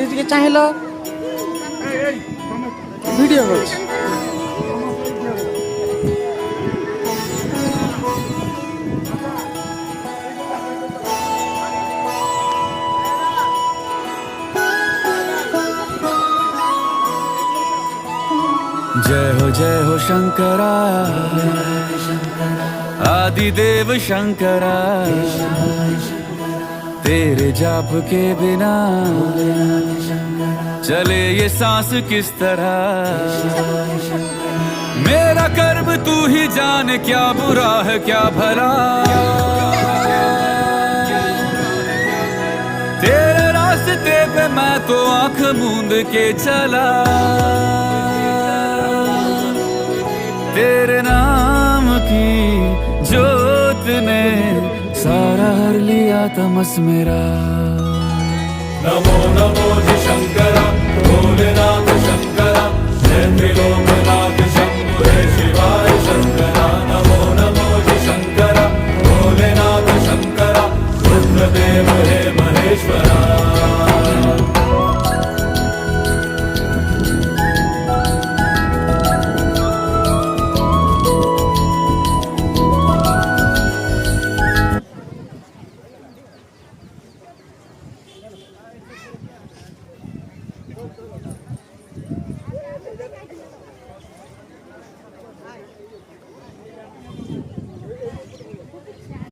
এদিকে চাইল ভিডিও করছে। जय हो शंकरा आदिदेव शंकरा, तेरे जाप के बिना चले ये सांस किस तरह। मेरा कर्म तू ही जाने, क्या बुरा है क्या भला। तेरे रास्ते पे मैं तो आंख मूंद के चला, तेरे नाम की जोत ने सारा हर लिया तमस मेरा। नमो नमो जी शंकरा भोलेनाथ शंकरा, जय त्रिलोकनाथ शंभु